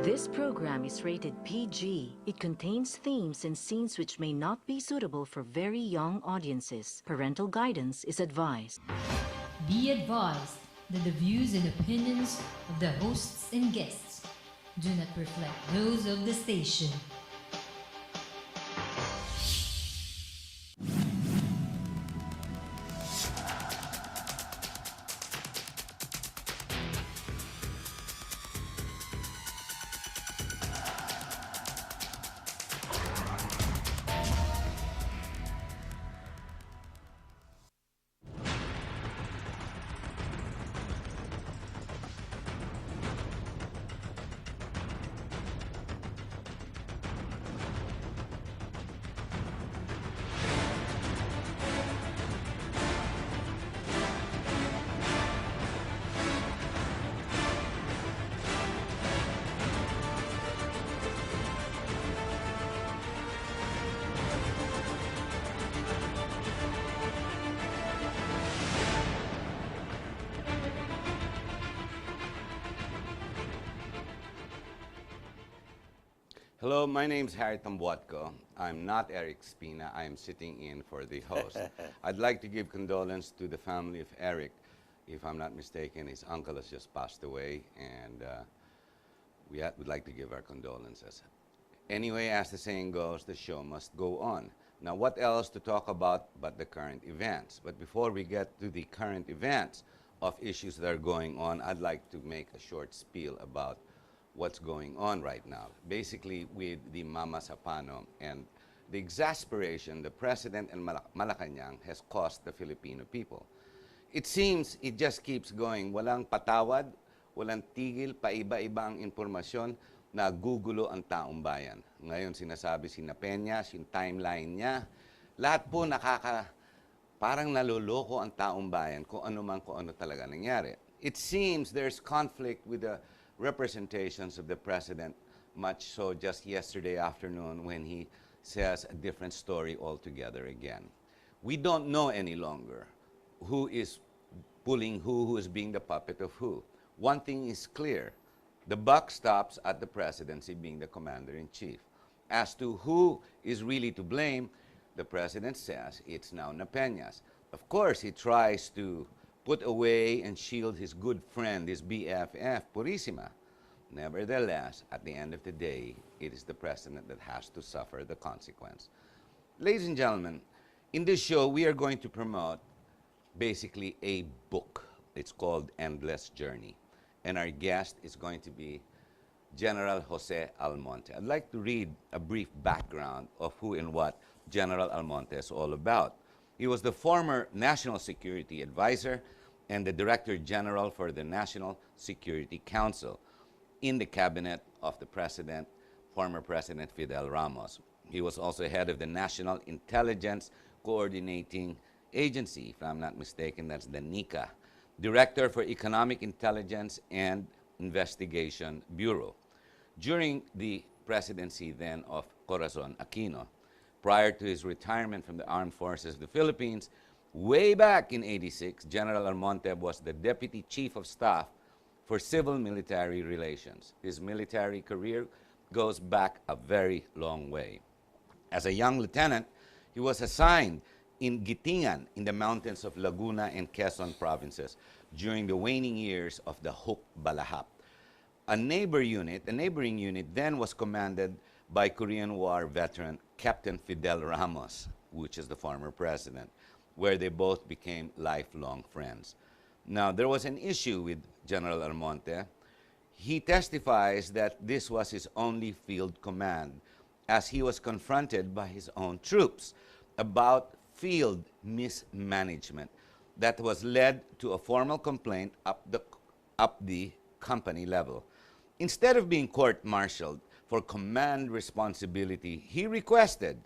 This program is rated PG. It contains themes and scenes which may not be suitable for very young audiences. Parental guidance is advised. Be advised that the views and opinions of the hosts and guests do not reflect those of the station. Hello, my name's Harry Tambuatco. I'm not Eric Spina. I am sitting in for the host. I'd like to give condolence to the family of Eric. If I'm not mistaken, his uncle has just passed away, and we would like to give our condolences. Anyway, as the saying goes, the show must go on. Now, what else to talk about but the current events? But before we get to the current events of issues that are going on, I'd like to make a short spiel about what's going on right now. Basically, with the Mama Sapano and the exasperation the President and Malacanang has caused the Filipino people. It seems it just keeps going. Walang patawad, walang tigil, paiba-iba ang impormasyon na gugulo ang taong bayan. Ngayon sinasabi si Peñas, yung timeline niya, lahat po parang naloloko ang taong bayan kung ano talaga nangyari. It seems there's conflict with the representations of the President, much so just yesterday afternoon when he says a different story altogether again. We don't know any longer who is pulling who is being the puppet of who. One thing is clear, the buck stops at the presidency being the commander-in-chief. As to who is really to blame, the President says it's now Peñas. Of course, he tries to put away and shield his good friend, his BFF, Purisima. Nevertheless, at the end of the day, it is the President that has to suffer the consequence. Ladies and gentlemen, in this show, we are going to promote basically a book. It's called Endless Journey. And our guest is going to be General Jose Almonte. I'd like to read a brief background of who and what General Almonte is all about. He was the former National Security Advisor and the Director General for the National Security Council in the cabinet of the President, former President Fidel Ramos. He was also head of the National Intelligence Coordinating Agency, if I'm not mistaken, that's the NICA, Director for Economic Intelligence and Investigation Bureau. During the presidency then of Corazon Aquino, prior to his retirement from the Armed Forces of the Philippines, way back in '86, General Almonte was the Deputy Chief of Staff for Civil-Military Relations. His military career goes back a very long way. As a young lieutenant, he was assigned in Gitingan in the mountains of Laguna and Quezon provinces during the waning years of the Huk Balahap. A neighboring unit then was commanded by Korean War veteran Captain Fidel Ramos, which is the former president, where they both became lifelong friends. Now, there was an issue with General Almonte. He testifies that this was his only field command, as he was confronted by his own troops about field mismanagement that was led to a formal complaint up the company level. Instead of being court-martialed for command responsibility, he requested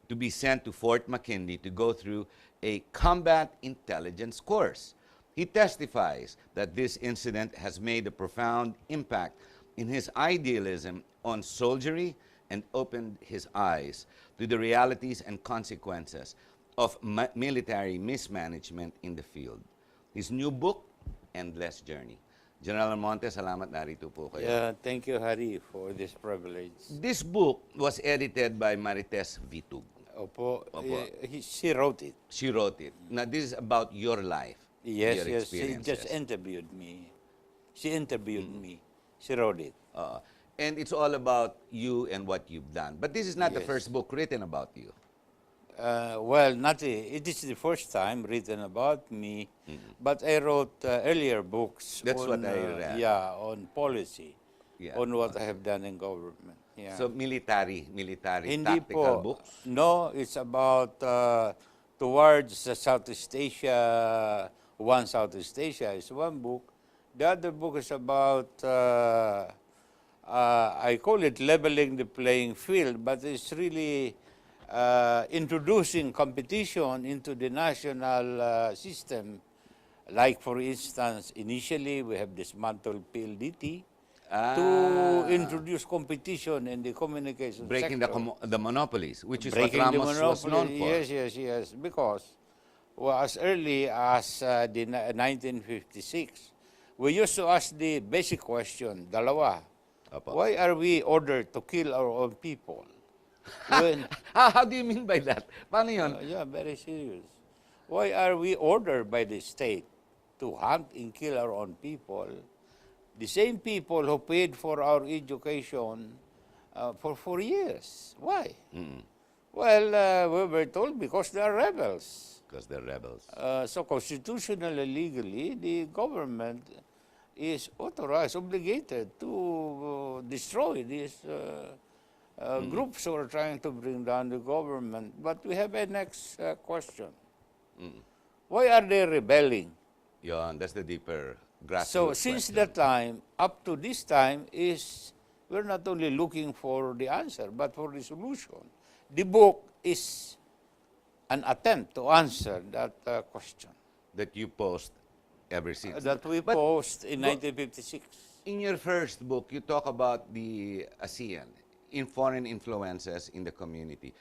to be sent to Fort McKinley to go through a combat intelligence course. He testifies that this incident has made a profound impact in his idealism on soldiery and opened his eyes to the realities and consequences of military mismanagement in the field. His new book, Endless Journey. General Almonte, salamat, narito po kayo. Yeah, thank you, Hari, for this privilege. This book was edited by Marites Vitug. Opo, Opo. she wrote it. She wrote it. Now, this is about your life, Yes, your yes, she experiences. just interviewed me. She interviewed me. She wrote it. And it's all about you and what you've done. But this is not the Yes. first book written about you. Well, it is the first time written about me, but I wrote earlier books. That's on, what I read. Yeah, on policy, Yeah. on what I have done in government. Yeah. So military Hindi tactical po. books. No, it's about towards Southeast Asia. One Southeast Asia is one book. The other book is about, I call it leveling the playing field, but it's really introducing competition into the national system. Like, for instance, initially we have dismantled PLDT to introduce competition in the communication Breaking sector. the monopolies, which is Breaking what the Ramos was known monopoly. for. Yes. Because as early as the 1956, we used to ask the basic question, dalawa, Opo. why are we ordered to kill our own people? When, How do you mean by that? Paano yun? yeah, very serious. Why are we ordered by the state to hunt and kill our own people? The same people who paid for our education for 4 years. Why? Well, we were told because they are rebels. Because they're rebels. So constitutionally, legally, the government is authorized, obligated to destroy these groups who are trying to bring down the government. But we have a next question. Why are they rebelling? Yun, that's the deeper grassroots So since question. that time, up to this time, we're not only looking for the answer, but for the solution. The book is an attempt to answer that question that you post ever since. that we But posed in 1956. in your first book, you talk about the ASEAN, in foreign influences in the community.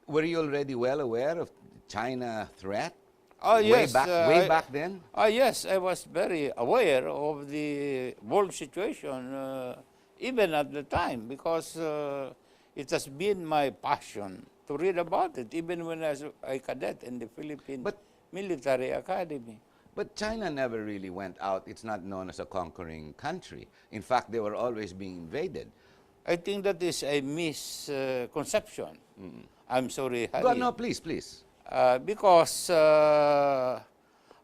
Were you already well aware of China threat? Oh, yes. Way back then? Yes, I was very aware of the world situation, even at the time, because it has been my passion to read about it, even when I was a cadet in the Philippine Military Academy. But China never really went out. It's not known as a conquering country. In fact, they were always being invaded. I think that is a misconception. I'm sorry, Harry. Go, no, please. Because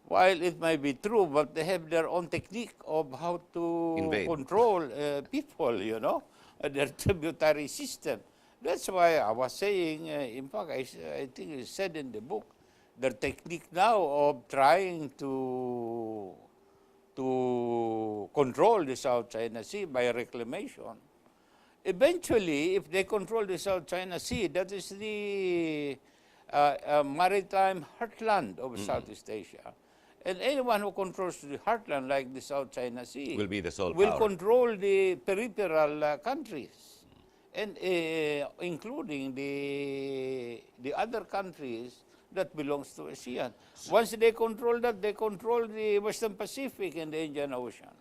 while it might be true, but they have their own technique of how to Invade. control people, their tributary system. That's why I was saying, in fact, I think it's said in the book, their technique now of trying to control the South China Sea by reclamation. Eventually, if they control the South China Sea, that is the maritime heartland of Southeast Asia. And anyone who controls the heartland, like the South China Sea, Will be the sole will power. control the peripheral countries, and including the other countries that belongs to ASEAN. Once they control that, they control the Western Pacific and the Indian Ocean.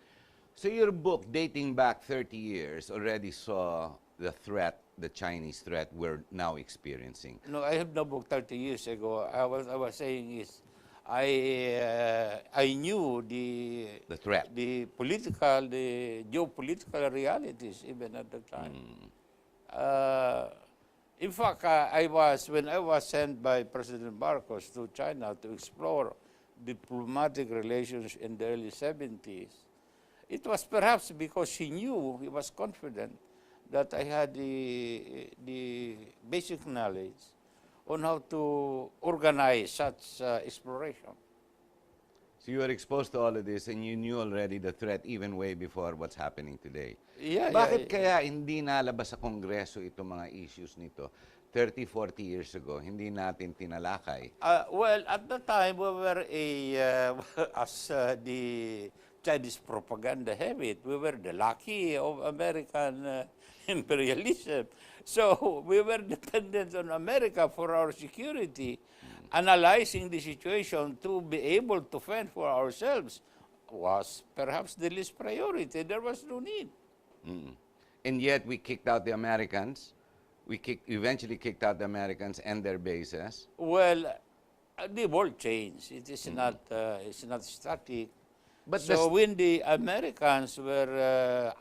So your book, dating back 30 years, already saw the threat, the Chinese threat we're now experiencing. No, I have no book 30 years ago. I was saying is, I knew the threat. the geopolitical realities even at the time. In fact, when I was sent by President Marcos to China to explore diplomatic relations in the early 70s, it was perhaps because he was confident that I had the basic knowledge on how to organize such exploration. So you were exposed to all of this and you knew already the threat even way before what's happening today. Bakit kaya hindi nalabas sa Kongreso itong mga issues nito 30, 40 years ago? Hindi natin tinalakay. Well, at the time, we were as the Chinese propaganda have it, we were the lucky of American imperialism. So we were dependent on America for our security, analyzing the situation to be able to fend for ourselves was perhaps the least priority. There was no need. And yet we kicked out the Americans. We eventually kicked out the Americans and their bases. Well, the world changed. It is not. It's not static. But So when the Americans were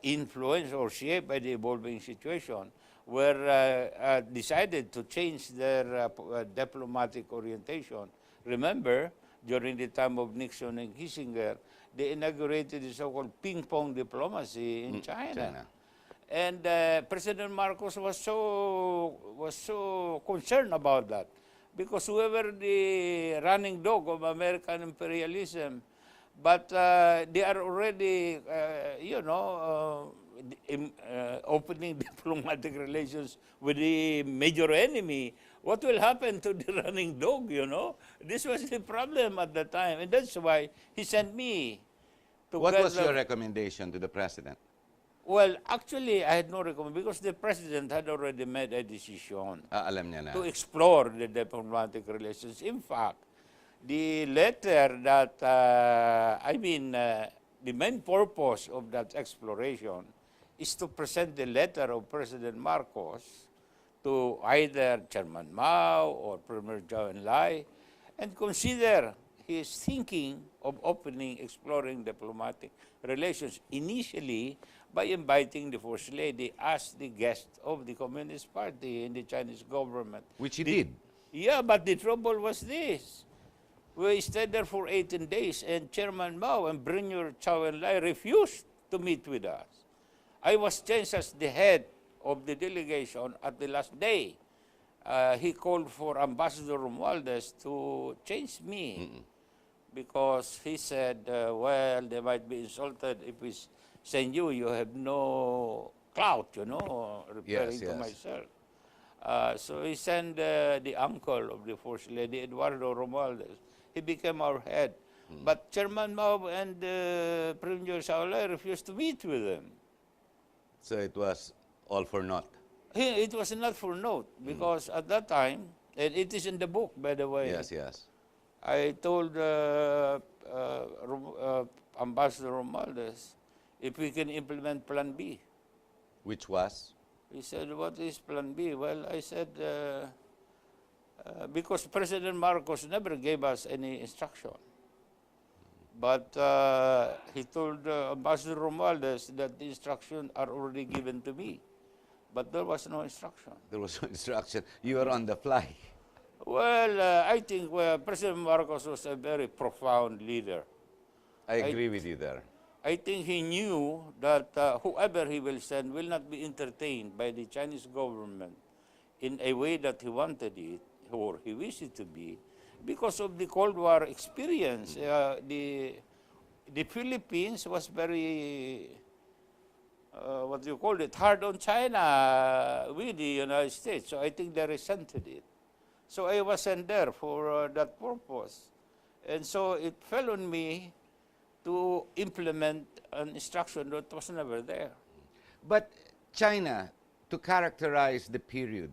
influenced or shaped by the evolving situation, were decided to change their diplomatic orientation. Remember, during the time of Nixon and Kissinger, they inaugurated the so-called ping-pong diplomacy in China. And President Marcos was so concerned about that, because whoever the running dog of American imperialism, but they are already, opening diplomatic relations with the major enemy. What will happen to the running dog, This was the problem at the time, and that's why he sent me to What was your recommendation to the president? Well, actually, I had no recommendation because the president had already made a decision Alam niya na. to explore the diplomatic relations. In fact, the letter that, the main purpose of that exploration is to present the letter of President Marcos to either Chairman Mao or Premier Zhou Enlai and consider his thinking of exploring diplomatic relations initially by inviting the First Lady as the guest of the Communist Party in the Chinese government. Which he did. Yeah, but the trouble was this. We stayed there for 18 days, and Chairman Mao and Premier Zhou Enlai refused to meet with us. I was changed as the head of the delegation at the last day. He called for Ambassador Romualdez to change me because he said, well, they might be insulted if we send you. You have no clout, referring to myself. So he sent the uncle of the First Lady, Eduardo Romualdez. He became our head. But Chairman Mao and Premier Zhou Enlai refused to meet with him. So it was all for naught. It was not for naught, because at that time, and it is in the book, by the way. Yes, yes. I told Ambassador Romualdez if we can implement Plan B. Which was? He said, what is Plan B? Well, I said, because President Marcos never gave us any instruction. But he told Ambassador Romualdez that the instructions are already given to me. But there was no instruction. There was no instruction. You were on the fly. Well, I think President Marcos was a very profound leader. I agree with you there. I think he knew that whoever he will send will not be entertained by the Chinese government in a way that he wanted it or he wished it to be, because of the Cold War experience. The Philippines was very, hard on China with the United States. So I think they resented it. So I wasn't there for that purpose. And so it fell on me to implement an instruction that was never there. But China, to characterize the period,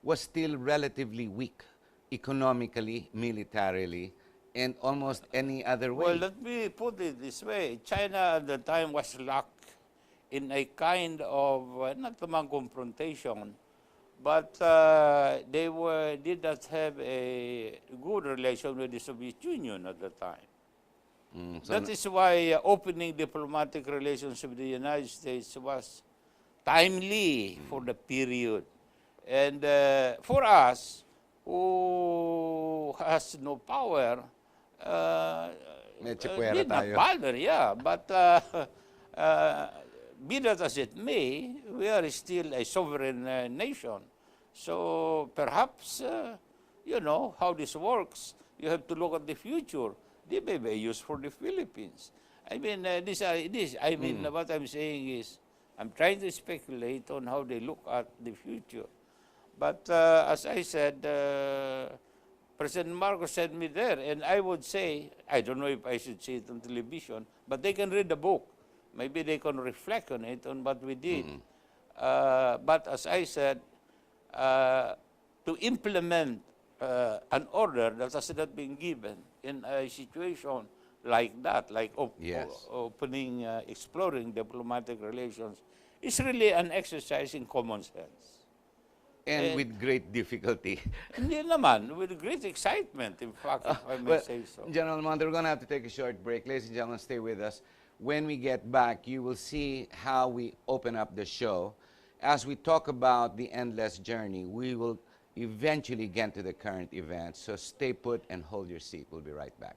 was still relatively weak economically, militarily, and almost any other way. Well, let me put it this way. China at the time was locked in a kind of, not naman confrontation, but they did not have a good relation with the Soviet Union at the time. That is why opening diplomatic relations with the United States was timely for the period. And for us, who has no power, did not bother, yeah. But be that as it may, we are still a sovereign nation. So perhaps, how this works, you have to look at the future. They may be used for the Philippines. I mean, what I'm saying is, I'm trying to speculate on how they look at the future. But as I said, President Marcos sent me there, and I would say, I don't know if I should say it on television, but they can read the book. Maybe they can reflect on it, on what we did. But as I said, to implement an order that has not been given in a situation like that, like Yes. opening, exploring diplomatic relations, is really an exercise in common sense. And with great difficulty. Hindi naman, with great excitement, in fact, if I may Well, say so. General Almonte, we're going to have to take a short break. Ladies and gentlemen, stay with us. When we get back, you will see how we open up the show. As we talk about the endless journey, we will eventually get to the current events. So stay put and hold your seat. We'll be right back.